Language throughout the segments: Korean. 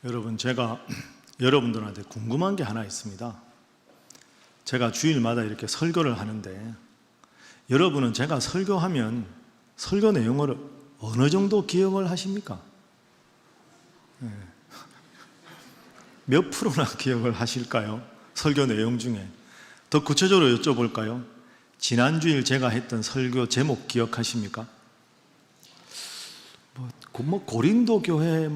여러분, 제가 여러분들한테 궁금한 게 하나 있습니다. 제가 주일마다 이렇게 설교를 하는데 여러분은 제가 설교하면 설교 내용을 어느 정도 기억을 하십니까? 몇 프로나 기억을 하실까요? 설교 내용 중에. 더 구체적으로 여쭤볼까요? 지난주일 제가 했던 설교 제목 기억하십니까? 고린도 교회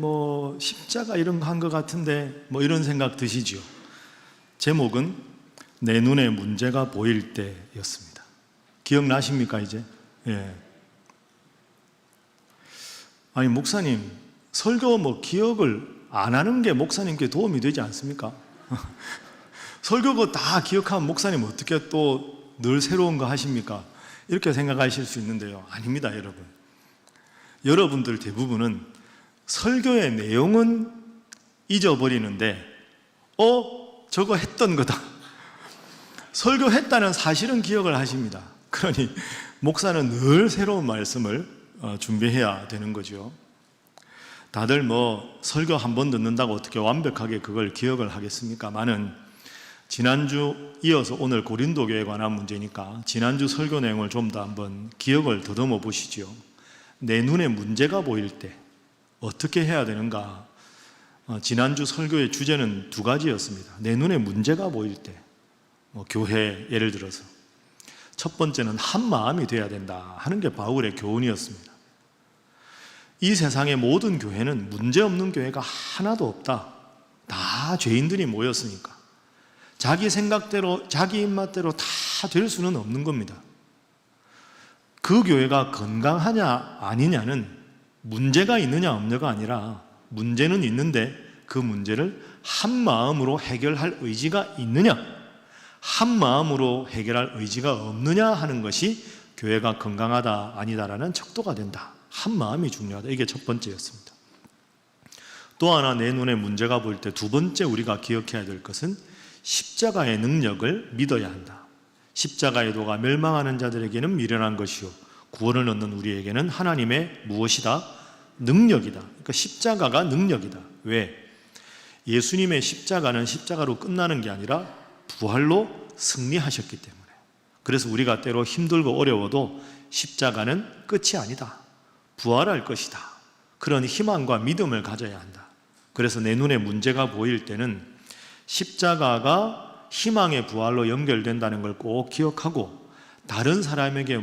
십자가 이런 거 한 것 같은데 이런 생각 드시지요? 제목은 내 눈에 문제가 보일 때였습니다. 기억나십니까 이제? 예. 아니 목사님, 설교 기억을 안 하는 게 목사님께 도움이 되지 않습니까? 설교가 다 기억하면 목사님 어떻게 또 늘 새로운 거 하십니까? 이렇게 생각하실 수 있는데요, 아닙니다 여러분. 여러분들 대부분은 설교의 내용은 잊어버리는데 저거 했던 거다, 설교했다는 사실은 기억을 하십니다. 그러니 목사는 늘 새로운 말씀을 준비해야 되는 거죠. 다들 설교 한 번 듣는다고 어떻게 완벽하게 그걸 기억을 하겠습니까? 많은 지난주 이어서 오늘 고린도 교회에 관한 문제니까 지난주 설교 내용을 좀 더 한번 기억을 더듬어 보시죠. 내 눈에 문제가 보일 때 어떻게 해야 되는가? 지난주 설교의 주제는 두 가지였습니다. 내 눈에 문제가 보일 때, 교회 예를 들어서 첫 번째는 한 마음이 돼야 된다 하는 게 바울의 교훈이었습니다. 이 세상의 모든 교회는 문제없는 교회가 하나도 없다. 다 죄인들이 모였으니까 자기 생각대로 자기 입맛대로 다 될 수는 없는 겁니다. 그 교회가 건강하냐 아니냐는 문제가 있느냐 없느냐가 아니라 문제는 있는데 그 문제를 한 마음으로 해결할 의지가 있느냐, 한 마음으로 해결할 의지가 없느냐 하는 것이 교회가 건강하다 아니다라는 척도가 된다. 한 마음이 중요하다. 이게 첫 번째였습니다. 또 하나 내 눈에 문제가 보일 때 두 번째 우리가 기억해야 될 것은 십자가의 능력을 믿어야 한다. 십자가의 도가 멸망하는 자들에게는 미련한 것이요 구원을 얻는 우리에게는 하나님의 무엇이다? 능력이다. 그러니까 십자가가 능력이다. 왜? 예수님의 십자가는 십자가로 끝나는 게 아니라 부활로 승리하셨기 때문에. 그래서 우리가 때로 힘들고 어려워도 십자가는 끝이 아니다. 부활할 것이다. 그런 희망과 믿음을 가져야 한다. 그래서 내 눈에 문제가 보일 때는 십자가가 희망의 부활로 연결된다는 걸 꼭 기억하고 다른 사람에게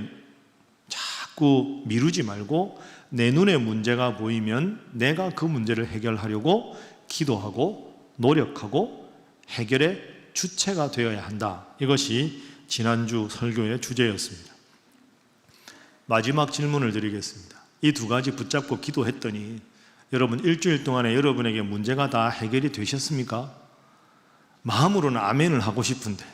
자꾸 미루지 말고 내 눈에 문제가 보이면 내가 그 문제를 해결하려고 기도하고 노력하고 해결의 주체가 되어야 한다. 이것이 지난주 설교의 주제였습니다. 마지막 질문을 드리겠습니다. 이 두 가지 붙잡고 기도했더니 여러분 일주일 동안에 여러분에게 문제가 다 해결이 되셨습니까? 마음으로는 아멘을 하고 싶은데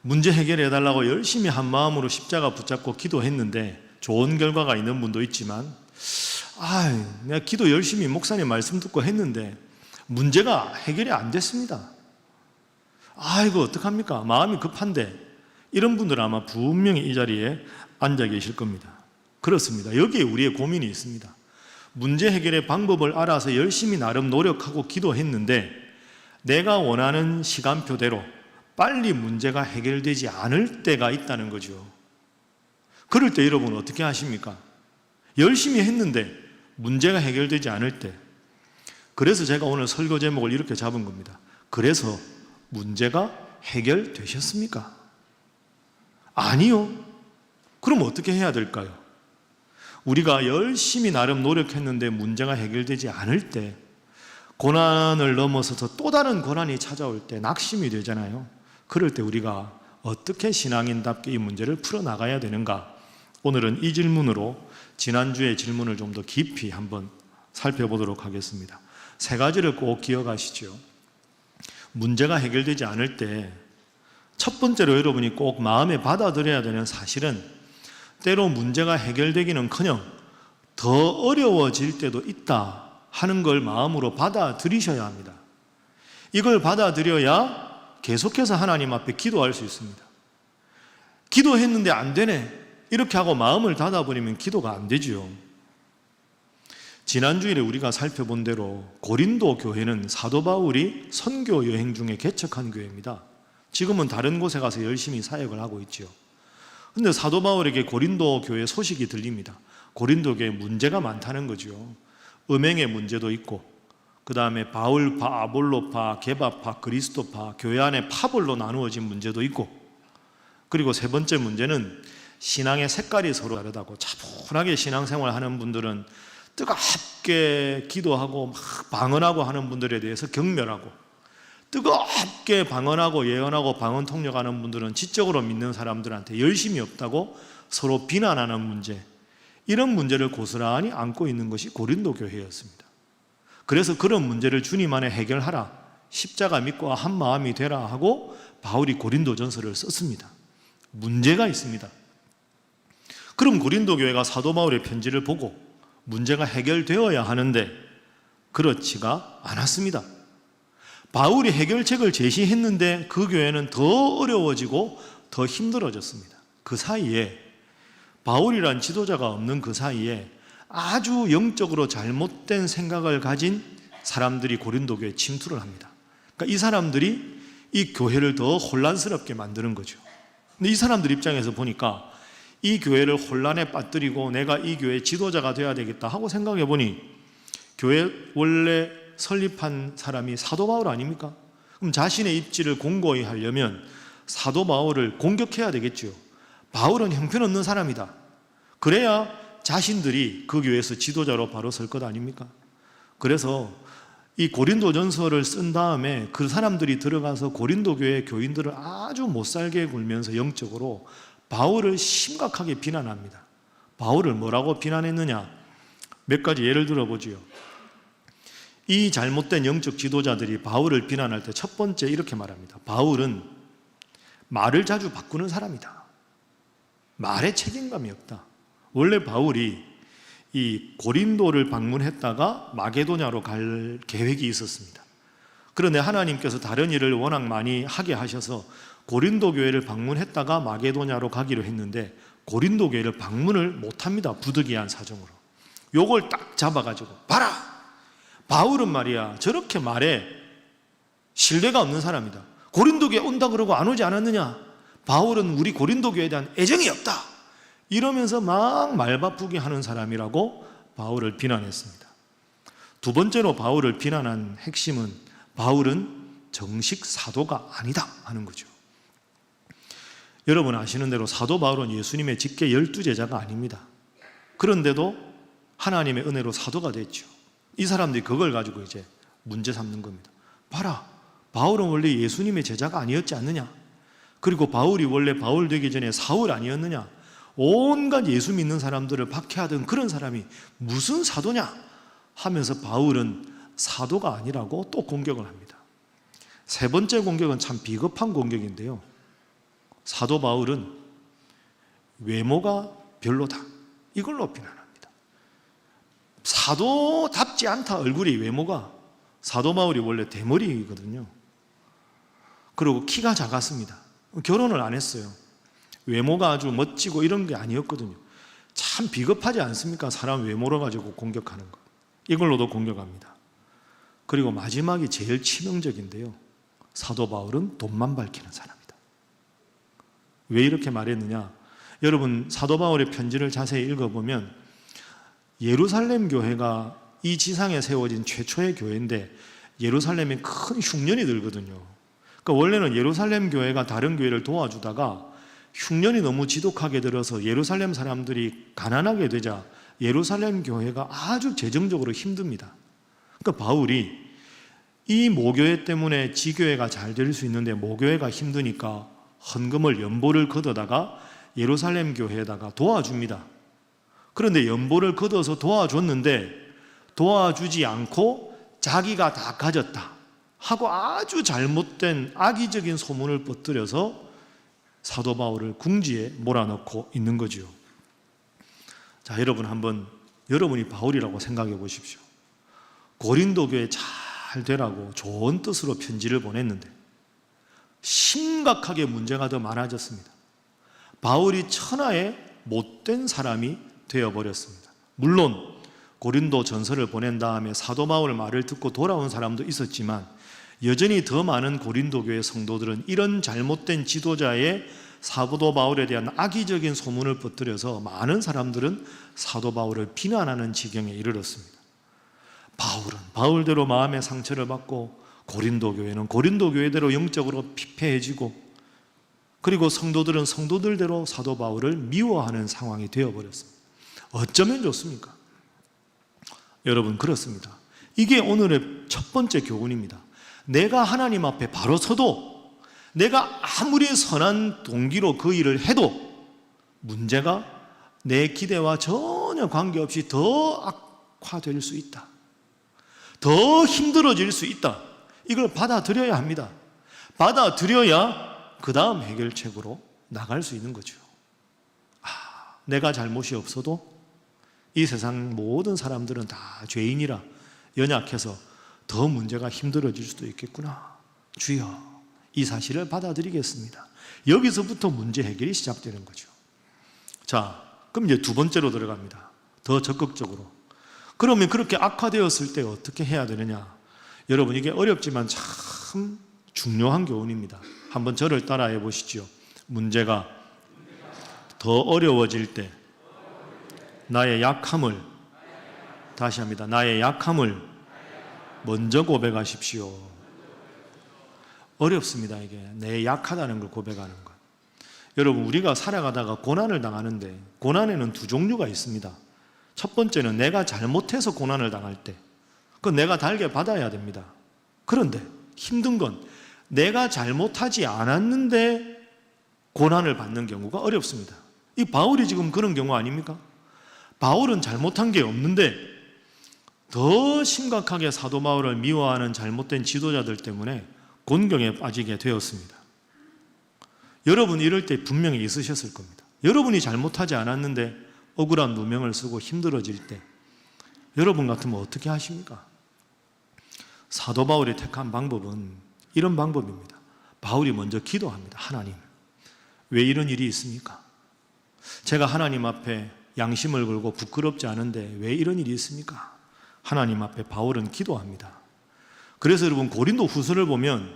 문제 해결해달라고 열심히 한 마음으로 십자가 붙잡고 기도했는데 좋은 결과가 있는 분도 있지만 내가 기도 열심히 목사님 말씀 듣고 했는데 문제가 해결이 안 됐습니다. 이거 어떡합니까? 마음이 급한데 이런 분들은 아마 분명히 이 자리에 앉아 계실 겁니다. 그렇습니다. 여기에 우리의 고민이 있습니다. 문제 해결의 방법을 알아서 열심히 나름 노력하고 기도했는데 내가 원하는 시간표대로 빨리 문제가 해결되지 않을 때가 있다는 거죠. 그럴 때 여러분 어떻게 하십니까? 열심히 했는데 문제가 해결되지 않을 때. 그래서 제가 오늘 설교 제목을 이렇게 잡은 겁니다. 그래서 문제가 해결되셨습니까? 아니요. 그럼 어떻게 해야 될까요? 우리가 열심히 나름 노력했는데 문제가 해결되지 않을 때, 고난을 넘어서서 또 다른 고난이 찾아올 때 낙심이 되잖아요. 그럴 때 우리가 어떻게 신앙인답게 이 문제를 풀어나가야 되는가? 오늘은 이 질문으로 지난주의 질문을 좀 더 깊이 한번 살펴보도록 하겠습니다. 세 가지를 꼭 기억하시죠. 문제가 해결되지 않을 때 첫 번째로 여러분이 꼭 마음에 받아들여야 되는 사실은 때로 문제가 해결되기는커녕 더 어려워질 때도 있다 하는 걸 마음으로 받아들이셔야 합니다. 이걸 받아들여야 계속해서 하나님 앞에 기도할 수 있습니다. 기도했는데 안 되네 이렇게 하고 마음을 닫아버리면 기도가 안 되지요. 지난주일에 우리가 살펴본 대로 고린도 교회는 사도 바울이 선교 여행 중에 개척한 교회입니다. 지금은 다른 곳에 가서 열심히 사역을 하고 있지요. 그런데 사도 바울에게 고린도 교회 소식이 들립니다. 고린도 교회에 문제가 많다는 거죠. 음행의 문제도 있고, 그 다음에 바울파, 아볼로파, 게바파, 그리스도파, 교회 안에 파벌로 나누어진 문제도 있고, 그리고 세 번째 문제는 신앙의 색깔이 서로 다르다고. 차분하게 신앙생활 하는 분들은 뜨겁게 기도하고 막 방언하고 하는 분들에 대해서 경멸하고, 뜨겁게 방언하고 예언하고 방언 통역하는 분들은 지적으로 믿는 사람들한테 열심이 없다고 서로 비난하는 문제, 이런 문제를 고스란히 안고 있는 것이 고린도 교회였습니다. 그래서 그런 문제를 주님 안에 해결하라, 십자가 믿고 한 마음이 되라 하고 바울이 고린도전서를 썼습니다. 문제가 있습니다. 그럼 고린도 교회가 사도 바울의 편지를 보고 문제가 해결되어야 하는데 그렇지가 않았습니다. 바울이 해결책을 제시했는데 그 교회는 더 어려워지고 더 힘들어졌습니다. 그 사이에, 바울이란 지도자가 없는 그 사이에 아주 영적으로 잘못된 생각을 가진 사람들이 고린도 교회에 침투를 합니다. 그러니까 이 사람들이 이 교회를 더 혼란스럽게 만드는 거죠. 근데 이 사람들 입장에서 보니까 이 교회를 혼란에 빠뜨리고 내가 이 교회의 지도자가 되어야 되겠다 하고 생각해 보니, 교회 원래 설립한 사람이 사도 바울 아닙니까? 그럼 자신의 입지를 공고히 하려면 사도 바울을 공격해야 되겠죠. 바울은 형편없는 사람이다. 그래야 자신들이 그 교회에서 지도자로 바로 설 것 아닙니까? 그래서 이 고린도전서를 쓴 다음에 그 사람들이 들어가서 고린도 교회 교인들을 아주 못살게 굴면서 영적으로 바울을 심각하게 비난합니다. 바울을 뭐라고 비난했느냐? 몇 가지 예를 들어보지요. 이 잘못된 영적 지도자들이 바울을 비난할 때 첫 번째 이렇게 말합니다. 바울은 말을 자주 바꾸는 사람이다. 말에 책임감이 없다. 원래 바울이 이 고린도를 방문했다가 마게도냐로 갈 계획이 있었습니다. 그런데 하나님께서 다른 일을 워낙 많이 하게 하셔서 고린도 교회를 방문했다가 마게도냐로 가기로 했는데 고린도 교회를 방문을 못합니다. 부득이한 사정으로. 요걸 딱 잡아가지고, 봐라! 바울은 말이야, 저렇게 말에 신뢰가 없는 사람이다. 고린도 교회 온다 그러고 안 오지 않았느냐? 바울은 우리 고린도 교회에 대한 애정이 없다. 이러면서 막 말바꾸기 하는 사람이라고 바울을 비난했습니다. 두 번째로 바울을 비난한 핵심은 바울은 정식 사도가 아니다 하는 거죠. 여러분 아시는 대로 사도 바울은 예수님의 직계 12제자가 아닙니다. 그런데도 하나님의 은혜로 사도가 됐죠. 이 사람들이 그걸 가지고 이제 문제 삼는 겁니다. 봐라, 바울은 원래 예수님의 제자가 아니었지 않느냐? 그리고 바울이 원래 바울 되기 전에 사울 아니었느냐? 온갖 예수 믿는 사람들을 박해하던 그런 사람이 무슨 사도냐? 하면서 바울은 사도가 아니라고 또 공격을 합니다. 세 번째 공격은 참 비겁한 공격인데요. 사도 바울은 외모가 별로다, 이걸로 비난합니다. 사도답지 않다, 얼굴이, 외모가. 사도 바울이 원래 대머리거든요. 그리고 키가 작았습니다. 결혼을 안 했어요. 외모가 아주 멋지고 이런 게 아니었거든요. 참 비겁하지 않습니까? 사람 외모로 가지고 공격하는 것. 이걸로도 공격합니다. 그리고 마지막이 제일 치명적인데요. 사도 바울은 돈만 밝히는 사람이다. 왜 이렇게 말했느냐? 여러분 사도 바울의 편지를 자세히 읽어보면 예루살렘 교회가 이 지상에 세워진 최초의 교회인데 예루살렘에 큰 흉년이 들거든요. 그러니까 원래는 예루살렘 교회가 다른 교회를 도와주다가 흉년이 너무 지독하게 들어서 예루살렘 사람들이 가난하게 되자 예루살렘 교회가 아주 재정적으로 힘듭니다. 그러니까 바울이 이 모교회 때문에 지교회가 잘 될 수 있는데 모교회가 힘드니까 헌금을, 연보를 걷어다가 예루살렘 교회에다가 도와줍니다. 그런데 연보를 걷어서 도와줬는데 도와주지 않고 자기가 다 가졌다 하고 아주 잘못된 악의적인 소문을 퍼뜨려서 사도 바울을 궁지에 몰아넣고 있는 거죠. 자, 여러분 한번 여러분이 바울이라고 생각해 보십시오. 고린도 교회 잘 되라고 좋은 뜻으로 편지를 보냈는데 심각하게 문제가 더 많아졌습니다. 바울이 천하의 못된 사람이 되어버렸습니다. 물론 고린도 전서를 보낸 다음에 사도 바울 말을 듣고 돌아온 사람도 있었지만 여전히 더 많은 고린도 교회 성도들은 이런 잘못된 지도자의 사도 바울에 대한 악의적인 소문을 퍼뜨려서 많은 사람들은 사도 바울을 비난하는 지경에 이르렀습니다. 바울은 바울대로 마음의 상처를 받고 고린도 교회는 고린도 교회대로 영적으로 피폐해지고 그리고 성도들은 성도들대로 사도 바울을 미워하는 상황이 되어버렸습니다. 어쩌면 좋습니까? 여러분, 그렇습니다. 이게 오늘의 첫 번째 교훈입니다. 내가 하나님 앞에 바로 서도 내가 아무리 선한 동기로 그 일을 해도 문제가 내 기대와 전혀 관계없이 더 악화될 수 있다. 더 힘들어질 수 있다. 이걸 받아들여야 합니다. 받아들여야 그 다음 해결책으로 나갈 수 있는 거죠. 내가 잘못이 없어도 이 세상 모든 사람들은 다 죄인이라 연약해서 더 문제가 힘들어질 수도 있겠구나. 주여, 이 사실을 받아들이겠습니다. 여기서부터 문제 해결이 시작되는 거죠. 자, 그럼 이제 두 번째로 들어갑니다. 더 적극적으로. 그러면 그렇게 악화되었을 때 어떻게 해야 되느냐? 여러분, 이게 어렵지만 참 중요한 교훈입니다. 한번 저를 따라해 보시죠. 문제가 더 어려워질 때 나의 약함을, 다시 합니다. 나의 약함을 먼저 고백하십시오. 어렵습니다. 이게 내 약하다는 걸 고백하는 것. 여러분, 우리가 살아가다가 고난을 당하는데 고난에는 두 종류가 있습니다. 첫 번째는 내가 잘못해서 고난을 당할 때, 그건 내가 달게 받아야 됩니다. 그런데 힘든 건 내가 잘못하지 않았는데 고난을 받는 경우가 어렵습니다. 이 바울이 지금 그런 경우 아닙니까? 바울은 잘못한 게 없는데 더 심각하게 사도 바울을 미워하는 잘못된 지도자들 때문에 곤경에 빠지게 되었습니다. 여러분, 이럴 때 분명히 있으셨을 겁니다. 여러분이 잘못하지 않았는데 억울한 누명을 쓰고 힘들어질 때 여러분 같으면 어떻게 하십니까? 사도 바울이 택한 방법은 이런 방법입니다. 바울이 먼저 기도합니다. 하나님, 왜 이런 일이 있습니까? 제가 하나님 앞에 양심을 걸고 부끄럽지 않은데 왜 이런 일이 있습니까? 하나님 앞에 바울은 기도합니다. 그래서 여러분, 고린도 후서를 보면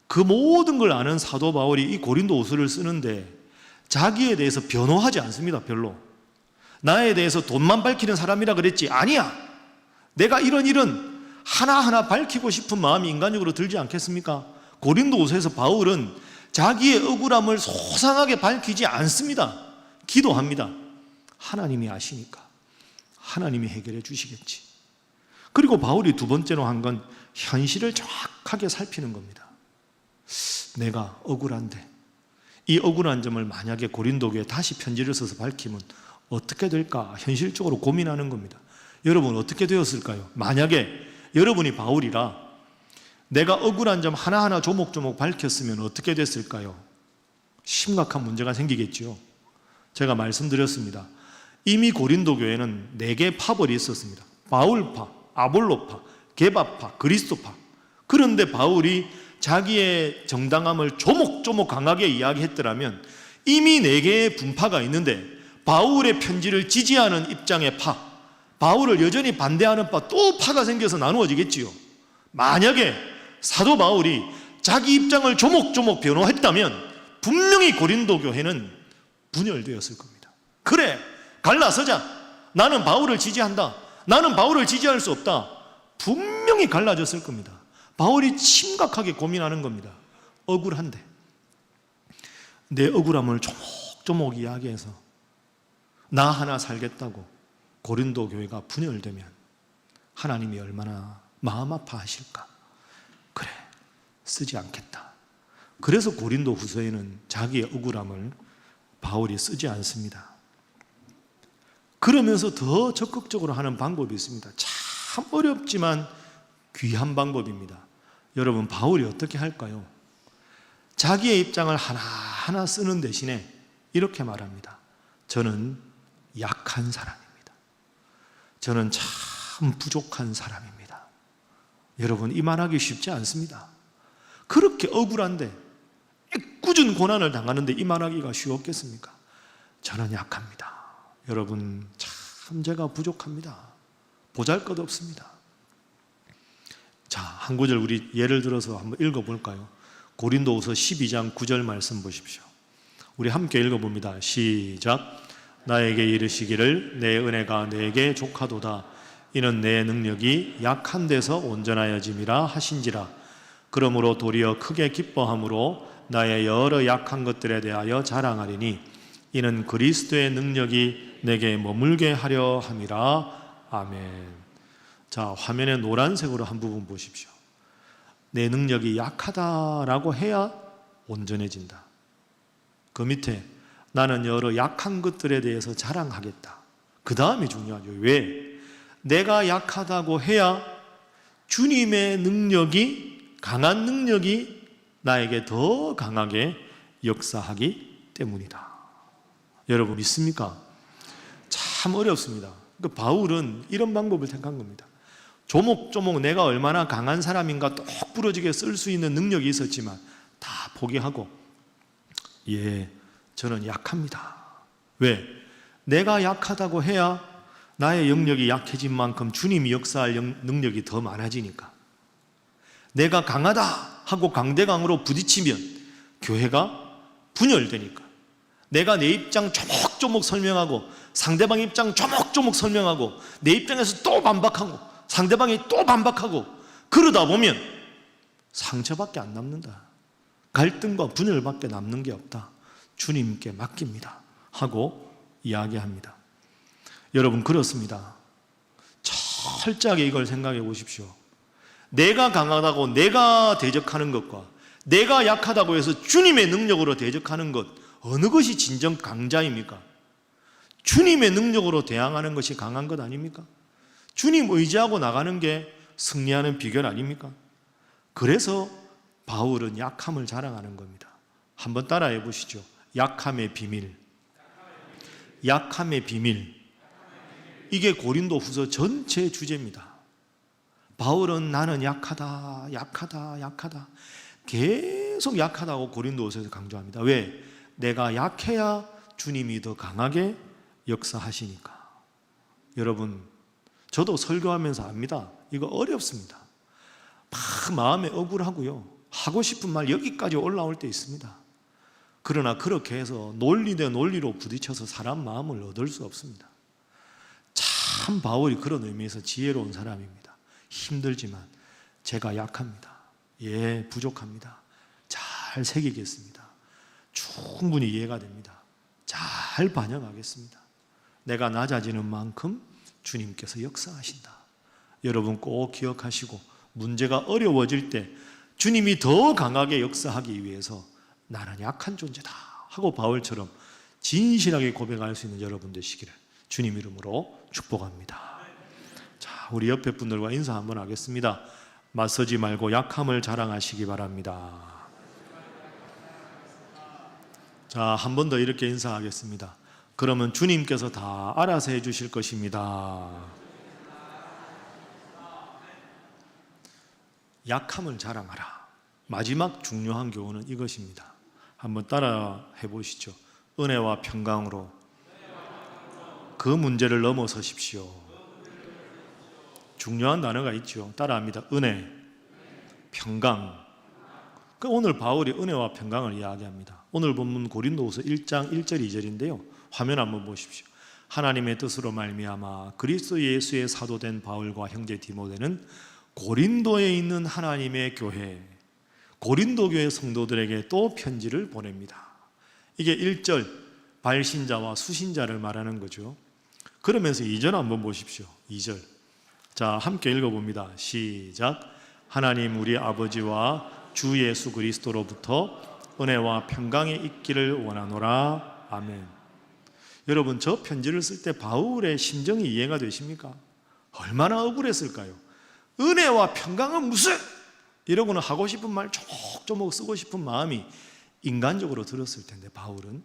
그 모든 걸 아는 사도 바울이 이 고린도 후서를 쓰는데 자기에 대해서 변호하지 않습니다. 별로. 나에 대해서 돈만 밝히는 사람이라 그랬지. 아니야. 내가 이런 일은 하나하나 밝히고 싶은 마음이 인간적으로 들지 않겠습니까? 고린도 후서에서 바울은 자기의 억울함을 소상하게 밝히지 않습니다. 기도합니다. 하나님이 아시니까 하나님이 해결해 주시겠지. 그리고 바울이 두 번째로 한 건 현실을 정확하게 살피는 겁니다. 내가 억울한데 이 억울한 점을 만약에 고린도 교회에 다시 편지를 써서 밝히면 어떻게 될까 현실적으로 고민하는 겁니다. 여러분, 어떻게 되었을까요? 만약에 여러분이 바울이라 내가 억울한 점 하나하나 조목조목 밝혔으면 어떻게 됐을까요? 심각한 문제가 생기겠죠. 제가 말씀드렸습니다. 이미 고린도 교회는 4개의 파벌이 있었습니다. 바울파, 아볼로파, 게바파, 그리스도파. 그런데 바울이 자기의 정당함을 조목조목 강하게 이야기했더라면 이미 4개의 분파가 있는데 바울의 편지를 지지하는 입장의 파, 바울을 여전히 반대하는 파, 또 파가 생겨서 나누어지겠지요. 만약에 사도 바울이 자기 입장을 조목조목 변호했다면 분명히 고린도 교회는 분열되었을 겁니다. 그래, 갈라서자. 나는 바울을 지지한다. 나는 바울을 지지할 수 없다. 분명히 갈라졌을 겁니다. 바울이 심각하게 고민하는 겁니다. 억울한데 내 억울함을 조목조목 이야기해서 나 하나 살겠다고 고린도 교회가 분열되면 하나님이 얼마나 마음 아파하실까. 그래, 쓰지 않겠다. 그래서 고린도 후서에는 자기의 억울함을 바울이 쓰지 않습니다. 그러면서 더 적극적으로 하는 방법이 있습니다. 참 어렵지만 귀한 방법입니다. 여러분, 바울이 어떻게 할까요? 자기의 입장을 하나하나 쓰는 대신에 이렇게 말합니다. 저는 약한 사람입니다. 저는 참 부족한 사람입니다. 여러분, 이 말하기 쉽지 않습니다. 그렇게 억울한데 꾸준 고난을 당하는데 이 말하기가 쉬웠겠습니까? 저는 약합니다. 여러분, 참 참 제가 부족합니다. 보잘것없습니다. 자, 한 구절 우리 예를 들어서 한번 읽어볼까요? 고린도후서 12장 9절 말씀 보십시오. 우리 함께 읽어봅니다. 시작. 나에게 이르시기를 내 은혜가 내게 족하도다. 이는 내 능력이 약한 데서 온전하여짐이라 하신지라. 그러므로 도리어 크게 기뻐함으로 나의 여러 약한 것들에 대하여 자랑하리니 이는 그리스도의 능력이 내게 머물게 하려 함이라. 아멘. 자, 화면에 노란색으로 한 부분 보십시오. 내 능력이 약하다라고 해야 온전해진다. 그 밑에 나는 여러 약한 것들에 대해서 자랑하겠다. 그 다음이 중요하죠. 왜? 내가 약하다고 해야 주님의 능력이, 강한 능력이 나에게 더 강하게 역사하기 때문이다. 여러분 믿습니까? 참 어렵습니다. 그러니까 바울은 이런 방법을 택한 겁니다. 조목조목 내가 얼마나 강한 사람인가 똑 부러지게 쓸 수 있는 능력이 있었지만 다 포기하고, 예, 저는 약합니다. 왜? 내가 약하다고 해야 나의 영역이 약해진 만큼 주님이 역사할 능력이 더 많아지니까. 내가 강하다 하고 강대강으로 부딪히면 교회가 분열되니까. 내가 내 입장 조목조목 설명하고 상대방 입장 조목조목 설명하고 내 입장에서 또 반박하고 상대방이 또 반박하고 그러다 보면 상처밖에 안 남는다. 갈등과 분열밖에 남는 게 없다. 주님께 맡깁니다 하고 이야기합니다. 여러분 그렇습니다. 철저하게 이걸 생각해 보십시오. 내가 강하다고 내가 대적하는 것과 내가 약하다고 해서 주님의 능력으로 대적하는 것, 어느 것이 진정 강자입니까? 주님의 능력으로 대항하는 것이 강한 것 아닙니까? 주님 의지하고 나가는 게 승리하는 비결 아닙니까? 그래서 바울은 약함을 자랑하는 겁니다. 한번 따라해 보시죠. 약함의 비밀. 약함의 비밀. 이게 고린도후서 전체 주제입니다. 바울은 나는 약하다, 약하다, 약하다. 계속 약하다고 고린도후서에서 강조합니다. 왜? 내가 약해야 주님이 더 강하게 역사하시니까. 여러분, 저도 설교하면서 압니다. 이거 어렵습니다. 막 마음에 억울하고요. 하고 싶은 말 여기까지 올라올 때 있습니다. 그러나 그렇게 해서 논리 대 논리로 부딪혀서 사람 마음을 얻을 수 없습니다. 참 바울이 그런 의미에서 지혜로운 사람입니다. 힘들지만 제가 약합니다. 예, 부족합니다. 잘 새기겠습니다. 충분히 이해가 됩니다. 잘 반영하겠습니다. 내가 낮아지는 만큼 주님께서 역사하신다. 여러분 꼭 기억하시고 문제가 어려워질 때 주님이 더 강하게 역사하기 위해서 나는 약한 존재다 하고 바울처럼 진실하게 고백할 수 있는 여러분 되시기를 주님 이름으로 축복합니다. 자, 우리 옆에 분들과 인사 한번 하겠습니다. 맞서지 말고 약함을 자랑하시기 바랍니다. 자, 한 번 더 이렇게 인사하겠습니다. 그러면 주님께서 다 알아서 해주실 것입니다. 약함을 자랑하라. 마지막 중요한 교훈은 이것입니다. 한번 따라 해보시죠. 은혜와 평강으로 그 문제를 넘어서십시오. 중요한 단어가 있죠. 따라합니다. 은혜, 평강. 오늘 바울이 은혜와 평강을 이야기합니다. 오늘 본문 고린도후서 1장 1절 2절인데요. 화면 한번 보십시오. 하나님의 뜻으로 말미암아 그리스도 예수의 사도된 바울과 형제 디모데는 고린도에 있는 하나님의 교회, 고린도 교회 성도들에게 또 편지를 보냅니다. 이게 1절 발신자와 수신자를 말하는 거죠. 그러면서 2절 한번 보십시오. 2절. 자, 함께 읽어봅니다. 시작. 하나님 우리 아버지와 주 예수 그리스도로부터 은혜와 평강이 있기를 원하노라. 아멘. 여러분, 저 편지를 쓸 때 바울의 심정이 이해가 되십니까? 얼마나 억울했을까요? 은혜와 평강은 무슨? 이러고는 하고 싶은 말 조목조목 쓰고 싶은 마음이 인간적으로 들었을 텐데 바울은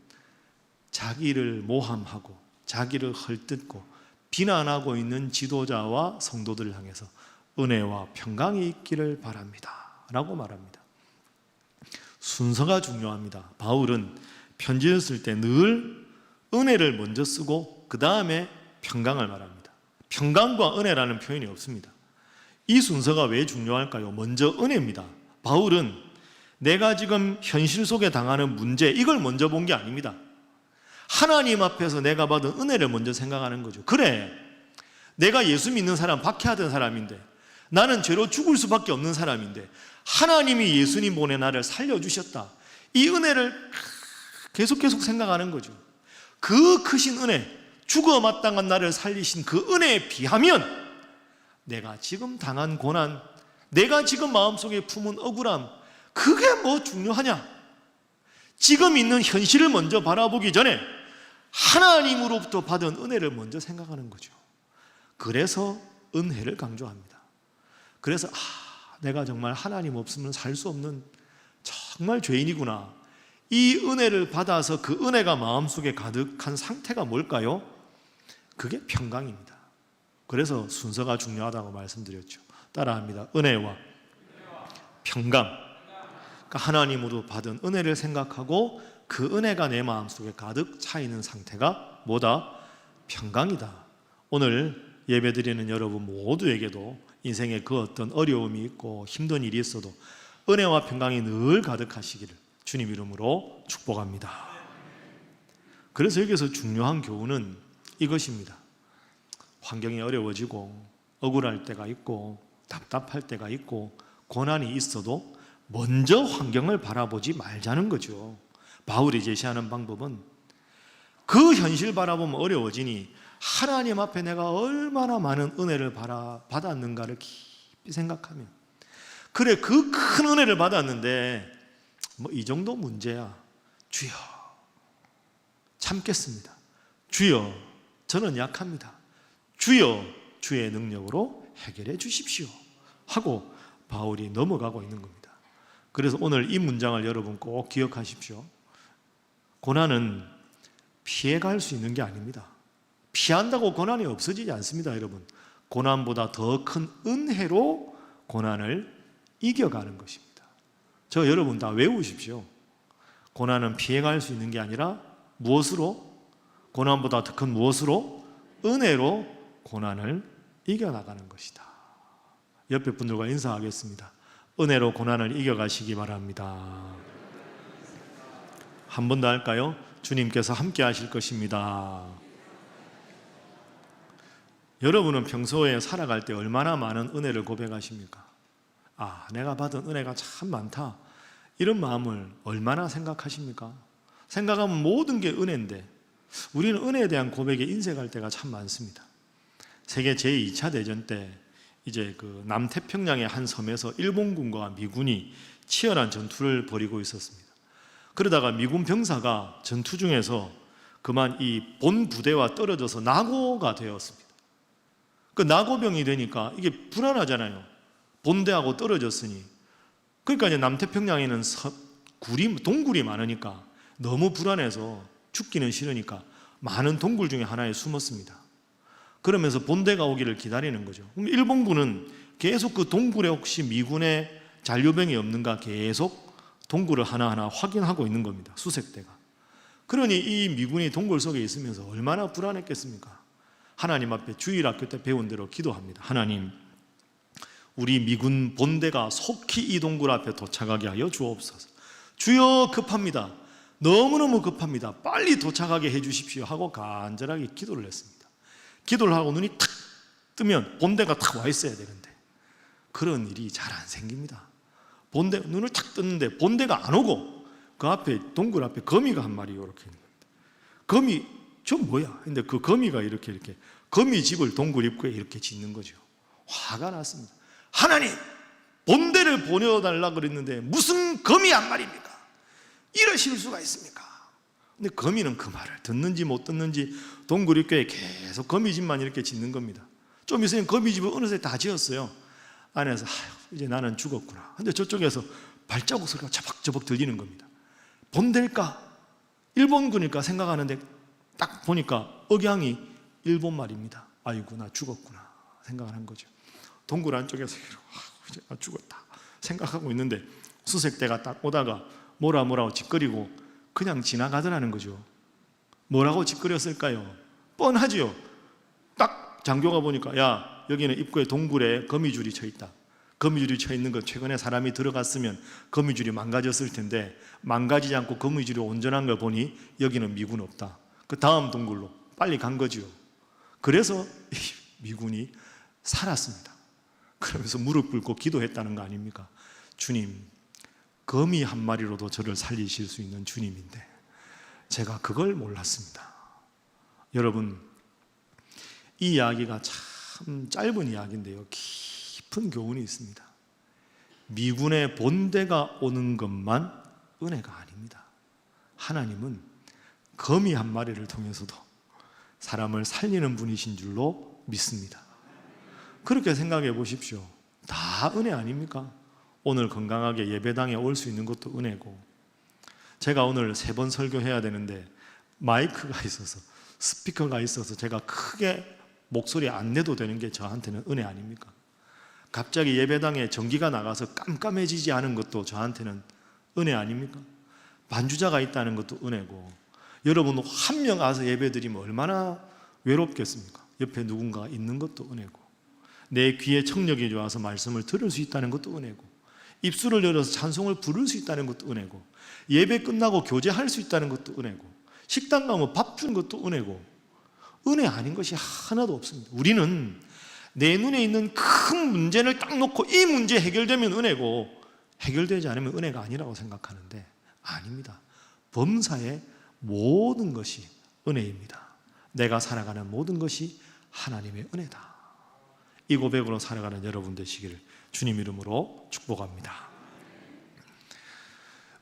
자기를 모함하고 자기를 헐뜯고 비난하고 있는 지도자와 성도들을 향해서 은혜와 평강이 있기를 바랍니다 라고 말합니다. 순서가 중요합니다. 바울은 편지를 쓸 때 늘 은혜를 먼저 쓰고 그 다음에 평강을 말합니다. 평강과 은혜라는 표현이 없습니다. 이 순서가 왜 중요할까요? 먼저 은혜입니다. 바울은 내가 지금 현실 속에 당하는 문제, 이걸 먼저 본 게 아닙니다. 하나님 앞에서 내가 받은 은혜를 먼저 생각하는 거죠. 그래, 내가 예수 믿는 사람, 박해하던 사람인데, 나는 죄로 죽을 수밖에 없는 사람인데 하나님이 예수님 보내 나를 살려주셨다. 이 은혜를 계속 생각하는 거죠. 그 크신 은혜, 죽어 마땅한 나를 살리신 그 은혜에 비하면 내가 지금 당한 고난, 내가 지금 마음속에 품은 억울함, 그게 뭐 중요하냐? 지금 있는 현실을 먼저 바라보기 전에 하나님으로부터 받은 은혜를 먼저 생각하는 거죠. 그래서 은혜를 강조합니다. 그래서 내가 정말 하나님 없으면 살 수 없는 정말 죄인이구나. 이 은혜를 받아서 그 은혜가 마음속에 가득한 상태가 뭘까요? 그게 평강입니다. 그래서 순서가 중요하다고 말씀드렸죠. 따라합니다. 은혜와 평강. 그러니까 하나님으로 받은 은혜를 생각하고 그 은혜가 내 마음속에 가득 차 있는 상태가 뭐다? 평강이다. 오늘 예배드리는 여러분 모두에게도 인생에 그 어떤 어려움이 있고 힘든 일이 있어도 은혜와 평강이 늘 가득하시기를 주님 이름으로 축복합니다. 그래서 여기서 중요한 교훈은 이것입니다. 환경이 어려워지고 억울할 때가 있고 답답할 때가 있고 고난이 있어도 먼저 환경을 바라보지 말자는 거죠. 바울이 제시하는 방법은 그 현실 바라보면 어려워지니 하나님 앞에 내가 얼마나 많은 은혜를 받았는가를 깊이 생각하면, 그래 그 큰 은혜를 받았는데 뭐 이 정도 문제야, 주여 참겠습니다, 주여 저는 약합니다, 주여 주의 능력으로 해결해 주십시오 하고 바울이 넘어가고 있는 겁니다. 그래서 오늘 이 문장을 여러분 꼭 기억하십시오. 고난은 피해갈 수 있는 게 아닙니다. 피한다고 고난이 없어지지 않습니다. 여러분, 고난보다 더 큰 은혜로 고난을 이겨가는 것입니다. 저 여러분 다 외우십시오. 고난은 피해갈 수 있는 게 아니라 무엇으로? 고난보다 더 큰 무엇으로? 은혜로 고난을 이겨나가는 것이다. 옆에 분들과 인사하겠습니다. 은혜로 고난을 이겨가시기 바랍니다. 한 번 더 할까요? 주님께서 함께 하실 것입니다. 여러분은 평소에 살아갈 때 얼마나 많은 은혜를 고백하십니까? 내가 받은 은혜가 참 많다, 이런 마음을 얼마나 생각하십니까? 생각하면 모든 게 은혜인데 우리는 은혜에 대한 고백에 인색할 때가 참 많습니다. 세계 제2차 대전 때 이제 그 남태평양의 한 섬에서 일본군과 미군이 치열한 전투를 벌이고 있었습니다. 그러다가 미군 병사가 전투 중에서 그만 이 본 부대와 떨어져서 낙오가 되었습니다. 그 낙오병이 되니까 이게 불안하잖아요. 본대하고 떨어졌으니. 그러니까 이제 남태평양에는 동굴이 많으니까 너무 불안해서 죽기는 싫으니까 많은 동굴 중에 하나에 숨었습니다. 그러면서 본대가 오기를 기다리는 거죠. 그럼 일본군은 계속 그 동굴에 혹시 미군의 잔류병이 없는가 계속 동굴을 하나하나 확인하고 있는 겁니다. 수색대가. 그러니 이 미군이 동굴 속에 있으면서 얼마나 불안했겠습니까? 하나님 앞에 주일학교 때 배운 대로 기도합니다. 하나님, 우리 미군 본대가 속히 이 동굴 앞에 도착하게 하여 주옵소서. 주여 급합니다. 너무너무 급합니다. 빨리 도착하게 해 주십시오 하고 간절하게 기도를 했습니다. 기도를 하고 눈이 탁 뜨면 본대가 탁 와 있어야 되는데 그런 일이 잘 안 생깁니다. 눈을 탁 떴는데 본대가 안 오고 그 앞에 동굴 앞에 거미가 한 마리 이렇게 있는 겁니다. 거미, 저 뭐야? 근데 그 거미가 이렇게 거미 집을 동굴 입구에 이렇게 짓는 거죠. 화가 났습니다. 하나님, 본대를 보내달라 그랬는데 무슨 거미 한 마리입니까? 이러실 수가 있습니까? 근데 거미는 그 말을 듣는지 못 듣는지 동굴 입구에 계속 거미집만 이렇게 짓는 겁니다. 좀 있으면 거미집을 어느새 다 지었어요. 안에서 이제 나는 죽었구나. 근데 저쪽에서 발자국 소리가 저벅저벅 들리는 겁니다. 본대일까? 일본군일까 생각하는데 딱 보니까 억양이 일본 말입니다. 아이고 나 죽었구나 생각을 한 거죠. 동굴 안쪽에서 이제 나 죽었다 생각하고 있는데 수색대가 딱 오다가 뭐라고 짓거리고 그냥 지나가더라는 거죠. 뭐라고 짓거렸을까요? 뻔하죠. 장교가 보니까 야, 여기는 입구에 동굴에 거미줄이 쳐 있다. 거미줄이 쳐 있는 거 최근에 사람이 들어갔으면 거미줄이 망가졌을 텐데 망가지지 않고 거미줄이 온전한 걸 보니 여기는 미군 없다. 그 다음 동굴로 빨리 간 거지요. 그래서 이 미군이 살았습니다. 그러면서 무릎 꿇고 기도했다는 거 아닙니까? 주님, 거미 한 마리로도 저를 살리실 수 있는 주님인데 제가 그걸 몰랐습니다. 여러분, 이 이야기가 참 짧은 이야기인데요, 깊은 교훈이 있습니다. 미군의 본대가 오는 것만 은혜가 아닙니다. 하나님은 거미 한 마리를 통해서도 사람을 살리는 분이신 줄로 믿습니다. 그렇게 생각해 보십시오. 다 은혜 아닙니까? 오늘 건강하게 예배당에 올 수 있는 것도 은혜고, 제가 오늘 3번 설교해야 되는데 마이크가 있어서, 스피커가 있어서 제가 크게 목소리 안 내도 되는 게 저한테는 은혜 아닙니까? 갑자기 예배당에 전기가 나가서 깜깜해지지 않은 것도 저한테는 은혜 아닙니까? 반주자가 있다는 것도 은혜고, 여러분 한 명 와서 예배드리면 얼마나 외롭겠습니까? 옆에 누군가 있는 것도 은혜고, 내 귀에 청력이 좋아서 말씀을 들을 수 있다는 것도 은혜고, 입술을 열어서 찬송을 부를 수 있다는 것도 은혜고, 예배 끝나고 교제할 수 있다는 것도 은혜고, 식당 가면 밥 주는 것도 은혜고, 은혜 아닌 것이 하나도 없습니다. 우리는 내 눈에 있는 큰 문제를 딱 놓고 이 문제 해결되면 은혜고 해결되지 않으면 은혜가 아니라고 생각하는데 아닙니다. 범사의 모든 것이 은혜입니다. 내가 살아가는 모든 것이 하나님의 은혜다. 이 고백으로 살아가는 여러분 되시기를 주님 이름으로 축복합니다.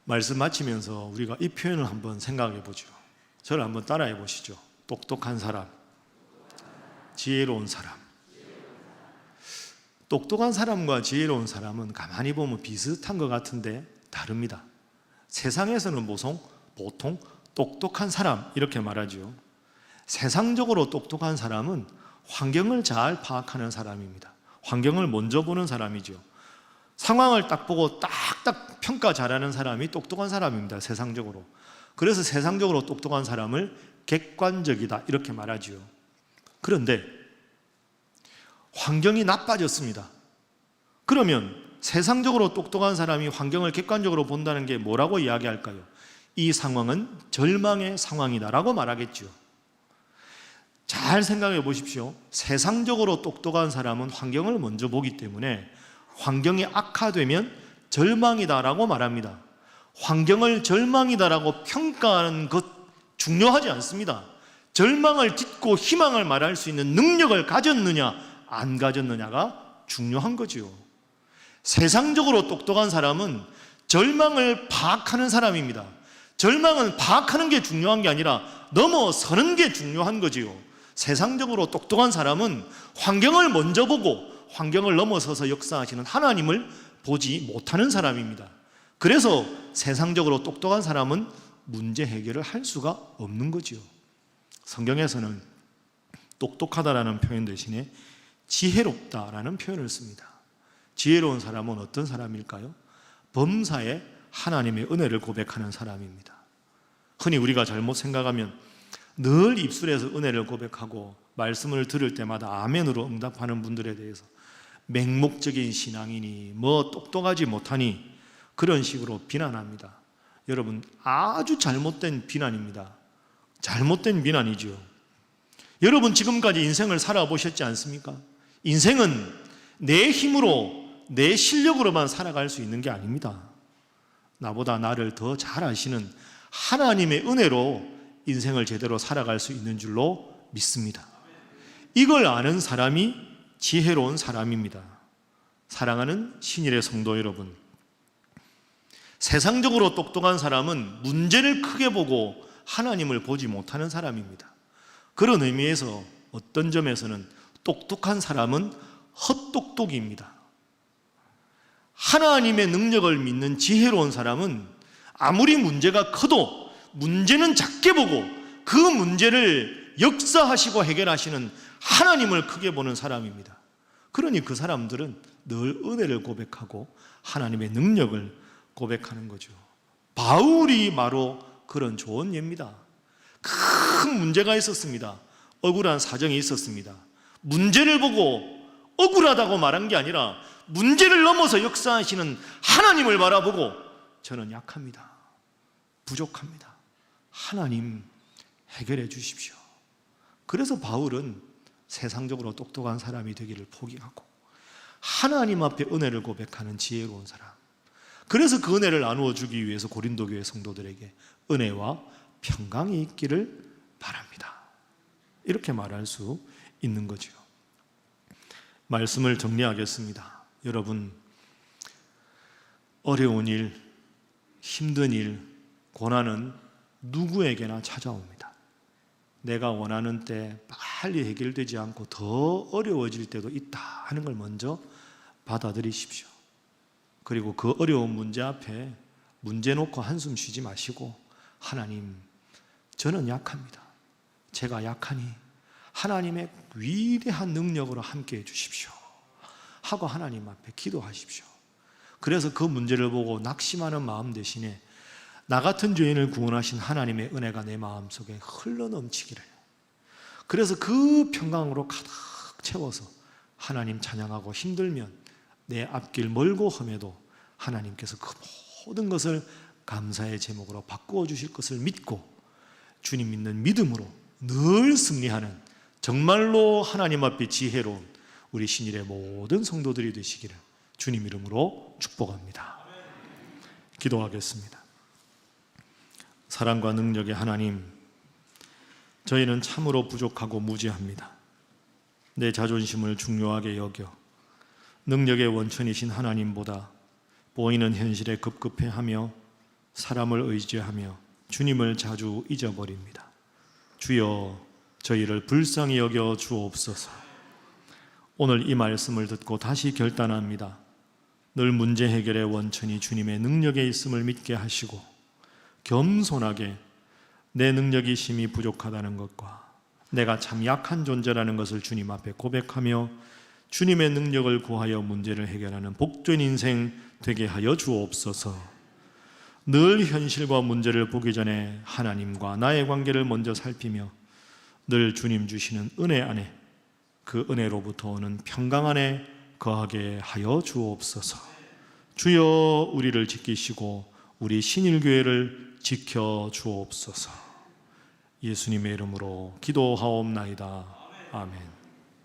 말씀 마치면서 우리가 이 표현을 한번 생각해 보죠. 저를 한번 따라해 보시죠. 똑똑한 사람, 지혜로운 사람. 똑똑한 사람과 지혜로운 사람은 가만히 보면 비슷한 것 같은데 다릅니다. 세상에서는 보통 똑똑한 사람 이렇게 말하죠. 세상적으로 똑똑한 사람은 환경을 잘 파악하는 사람입니다. 환경을 먼저 보는 사람이죠. 상황을 딱 보고 딱딱 평가 잘하는 사람이 똑똑한 사람입니다. 세상적으로. 그래서 세상적으로 똑똑한 사람을 객관적이다 이렇게 말하지요. 그런데 환경이 나빠졌습니다. 그러면 세상적으로 똑똑한 사람이 환경을 객관적으로 본다는 게 뭐라고 이야기할까요? 이 상황은 절망의 상황이다라고 말하겠죠. 잘 생각해 보십시오. 세상적으로 똑똑한 사람은 환경을 먼저 보기 때문에 환경이 악화되면 절망이다라고 말합니다. 환경을 절망이다라고 평가하는 것 중요하지 않습니다. 절망을 딛고 희망을 말할 수 있는 능력을 가졌느냐 안 가졌느냐가 중요한 거지요. 세상적으로 똑똑한 사람은 절망을 파악하는 사람입니다. 절망은 파악하는 게 중요한 게 아니라 넘어서는 게 중요한 거지요. 세상적으로 똑똑한 사람은 환경을 먼저 보고 환경을 넘어서서 역사하시는 하나님을 보지 못하는 사람입니다. 그래서 세상적으로 똑똑한 사람은 문제 해결을 할 수가 없는 거지요. 성경에서는 똑똑하다라는 표현 대신에 지혜롭다라는 표현을 씁니다. 지혜로운 사람은 어떤 사람일까요? 범사에 하나님의 은혜를 고백하는 사람입니다. 흔히 우리가 잘못 생각하면 늘 입술에서 은혜를 고백하고 말씀을 들을 때마다 아멘으로 응답하는 분들에 대해서 맹목적인 신앙이니 뭐 똑똑하지 못하니 그런 식으로 비난합니다. 여러분, 아주 잘못된 비난입니다. 잘못된 비난이죠. 여러분 지금까지 인생을 살아보셨지 않습니까? 인생은 내 힘으로 내 실력으로만 살아갈 수 있는 게 아닙니다. 나보다 나를 더 잘 아시는 하나님의 은혜로 인생을 제대로 살아갈 수 있는 줄로 믿습니다. 이걸 아는 사람이 지혜로운 사람입니다. 사랑하는 신일의 성도 여러분, 세상적으로 똑똑한 사람은 문제를 크게 보고 하나님을 보지 못하는 사람입니다. 그런 의미에서 어떤 점에서는 똑똑한 사람은 헛똑똑입니다. 하나님의 능력을 믿는 지혜로운 사람은 아무리 문제가 커도 문제는 작게 보고 그 문제를 역사하시고 해결하시는 하나님을 크게 보는 사람입니다. 그러니 그 사람들은 늘 은혜를 고백하고 하나님의 능력을 고백하는 거죠. 바울이 바로 그런 좋은 예입니다. 큰 문제가 있었습니다. 억울한 사정이 있었습니다. 문제를 보고 억울하다고 말한 게 아니라 문제를 넘어서 역사하시는 하나님을 바라보고 저는 약합니다, 부족합니다, 하나님 해결해 주십시오. 그래서 바울은 세상적으로 똑똑한 사람이 되기를 포기하고 하나님 앞에 은혜를 고백하는 지혜로운 사람, 그래서 그 은혜를 나누어 주기 위해서 고린도 교회 성도들에게 은혜와 평강이 있기를 바랍니다, 이렇게 말할 수 있는 거죠. 말씀을 정리하겠습니다. 여러분, 어려운 일, 힘든 일, 고난은 누구에게나 찾아옵니다. 내가 원하는 때 빨리 해결되지 않고 더 어려워질 때도 있다 하는 걸 먼저 받아들이십시오. 그리고 그 어려운 문제 앞에 문제 놓고 한숨 쉬지 마시고 하나님, 저는 약합니다, 제가 약하니 하나님의 위대한 능력으로 함께해 주십시오 하고 하나님 앞에 기도하십시오. 그래서 그 문제를 보고 낙심하는 마음 대신에 나 같은 죄인을 구원하신 하나님의 은혜가 내 마음속에 흘러넘치기를, 그래서 그 평강으로 가득 채워서 하나님 찬양하고, 힘들면 내 앞길 멀고 험해도 하나님께서 그 모든 것을 감사의 제목으로 바꾸어 주실 것을 믿고 주님 믿는 믿음으로 늘 승리하는 정말로 하나님 앞에 지혜로운 우리 신일의 모든 성도들이 되시기를 주님 이름으로 축복합니다. 기도하겠습니다. 사랑과 능력의 하나님, 저희는 참으로 부족하고 무지합니다. 내 자존심을 중요하게 여겨 능력의 원천이신 하나님보다 보이는 현실에 급급해하며 사람을 의지하며 주님을 자주 잊어버립니다. 주여, 저희를 불쌍히 여겨 주옵소서. 오늘 이 말씀을 듣고 다시 결단합니다. 늘 문제 해결의 원천이 주님의 능력에 있음을 믿게 하시고 겸손하게 내 능력이 심히 부족하다는 것과 내가 참 약한 존재라는 것을 주님 앞에 고백하며 주님의 능력을 구하여 문제를 해결하는 복된 인생 되게 하여 주옵소서. 늘 현실과 문제를 보기 전에 하나님과 나의 관계를 먼저 살피며 늘 주님 주시는 은혜 안에, 그 은혜로부터 오는 평강 안에 거하게 하여 주옵소서. 주여, 우리를 지키시고 우리 신일교회를 지켜 주옵소서. 예수님의 이름으로 기도하옵나이다. 아멘.